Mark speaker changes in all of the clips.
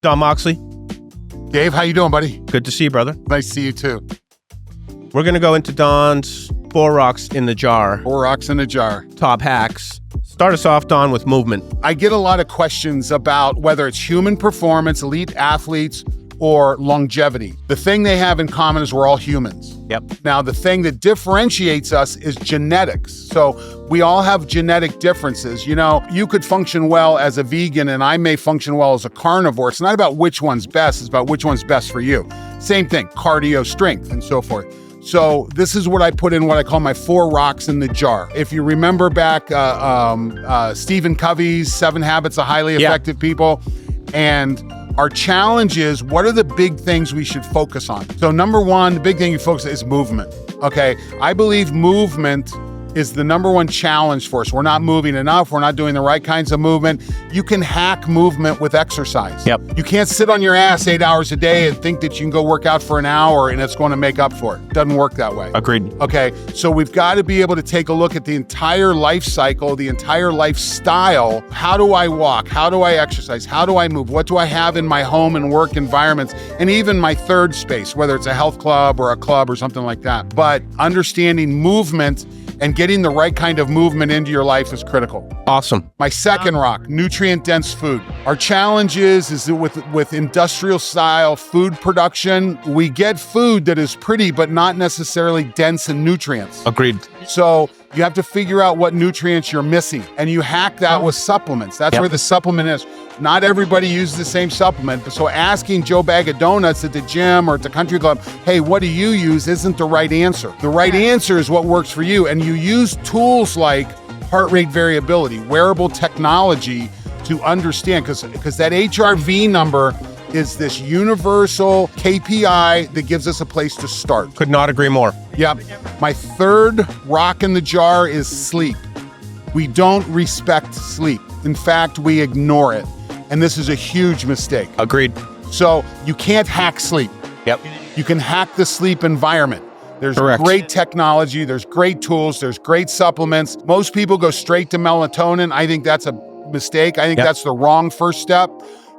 Speaker 1: Don Moxley.
Speaker 2: Dave, how you doing, buddy?
Speaker 1: Good to see you, brother.
Speaker 2: Nice to see you too.
Speaker 1: We're going to go into Don's 4 rocks in the jar.
Speaker 2: 4 rocks in a jar.
Speaker 1: Top hacks. Start us off, Don, with movement.
Speaker 2: I get a lot of questions about whether it's human performance, elite athletes, or longevity. The thing they have in common is we're all humans.
Speaker 1: Yep.
Speaker 2: Now, the thing that differentiates us is genetics. So we all have genetic differences. You know, you could function well as a vegan and I may function well as a carnivore. It's not about which one's best, it's about which one's best for you. Same thing, cardio, strength, and so forth. So this is what I put in what I call my 4 rocks in the jar. If you remember back Stephen Covey's 7 Habits of Highly Effective People, and our challenge is, what are the big things we should focus on? So number 1, the big thing you focus on is movement, okay? I believe movement is the number 1 challenge for us. We're not moving enough. We're not doing the right kinds of movement. You can hack movement with exercise.
Speaker 1: Yep.
Speaker 2: You can't sit on your ass 8 hours a day and think that you can go work out for an hour and it's going to make up for it. Doesn't work that way.
Speaker 1: Agreed.
Speaker 2: Okay, so we've got to be able to take a look at the entire life cycle, the entire lifestyle. How do I walk? How do I exercise? How do I move? What do I have in my home and work environments? And even my third space, whether it's a health club or a club or something like that. But understanding movement and getting the right kind of movement into your life is critical.
Speaker 1: Awesome.
Speaker 2: My second rock, nutrient-dense food. Our challenge is that with industrial-style food production, we get food that is pretty but not necessarily dense in nutrients.
Speaker 1: Agreed.
Speaker 2: So you have to figure out what nutrients you're missing, and you hack that with supplements. That's where the supplement is. Not everybody uses the same supplement, so asking Joe Bag of Donuts at the gym or at the country club, hey, what do you use, isn't the right answer. The right answer is what works for you, and you use tools like heart rate variability, wearable technology to understand, because that HRV number is this universal KPI that gives us a place to start.
Speaker 1: Could not agree more.
Speaker 2: Yep. My third rock in the jar is sleep. We don't respect sleep. In fact, we ignore it. And this is a huge mistake.
Speaker 1: Agreed.
Speaker 2: So you can't hack sleep.
Speaker 1: Yep.
Speaker 2: You can hack the sleep environment. There's great technology, there's great tools, there's great supplements. Most people go straight to melatonin. I think that's a mistake. I think that's the wrong first step.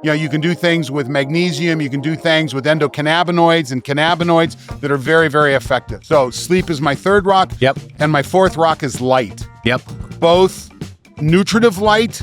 Speaker 2: You know, you can do things with magnesium, you can do things with endocannabinoids and cannabinoids that are very, very effective. So sleep is my third rock.
Speaker 1: Yep.
Speaker 2: And my fourth rock is light.
Speaker 1: Yep.
Speaker 2: Both nutritive light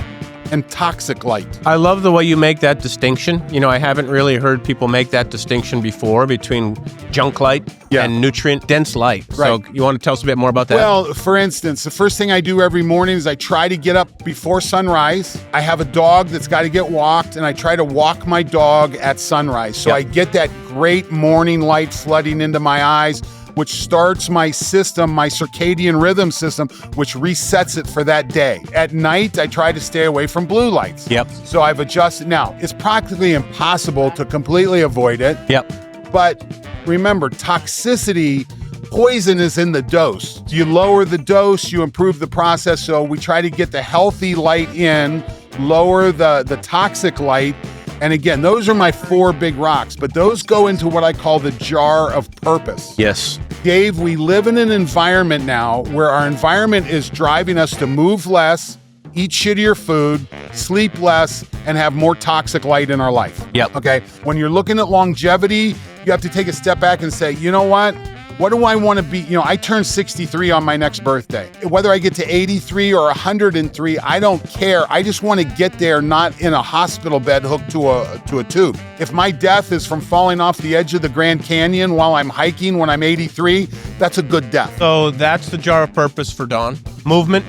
Speaker 2: and toxic light.
Speaker 1: I love the way you make that distinction. You know, I haven't really heard people make that distinction before between junk light and nutrient-dense light.
Speaker 2: Right.
Speaker 1: So you want to tell us a bit more about that?
Speaker 2: Well, for instance, the first thing I do every morning is I try to get up before sunrise. I have a dog that's got to get walked, and I try to walk my dog at sunrise. So I get that great morning light flooding into my eyes, which starts my system, my circadian rhythm system, which resets it for that day. At night, I try to stay away from blue lights.
Speaker 1: Yep.
Speaker 2: So I've adjusted. Now, it's practically impossible to completely avoid it.
Speaker 1: Yep.
Speaker 2: But remember, toxicity, poison is in the dose. You lower the dose, you improve the process. So we try to get the healthy light in, lower the toxic light. And again, those are my 4 big rocks, but those go into what I call the jar of purpose.
Speaker 1: Yes.
Speaker 2: Dave, we live in an environment now where our environment is driving us to move less, eat shittier food, sleep less, and have more toxic light in our life.
Speaker 1: Yep.
Speaker 2: Okay. When you're looking at longevity, you have to take a step back and say, you know what? What do I want to be? You know, I turn 63 on my next birthday. Whether I get to 83 or 103, I don't care. I just want to get there, not in a hospital bed hooked to a tube. If my death is from falling off the edge of the Grand Canyon while I'm hiking when I'm 83, that's a good death.
Speaker 1: So that's the jar of purpose for Don. Movement,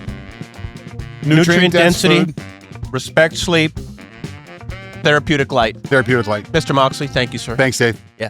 Speaker 1: nutrient density,
Speaker 2: food,
Speaker 1: respect sleep, therapeutic light.
Speaker 2: therapeutic light.
Speaker 1: Mr. Moxley, thank you, sir.
Speaker 2: Thanks, Dave.
Speaker 1: Yeah.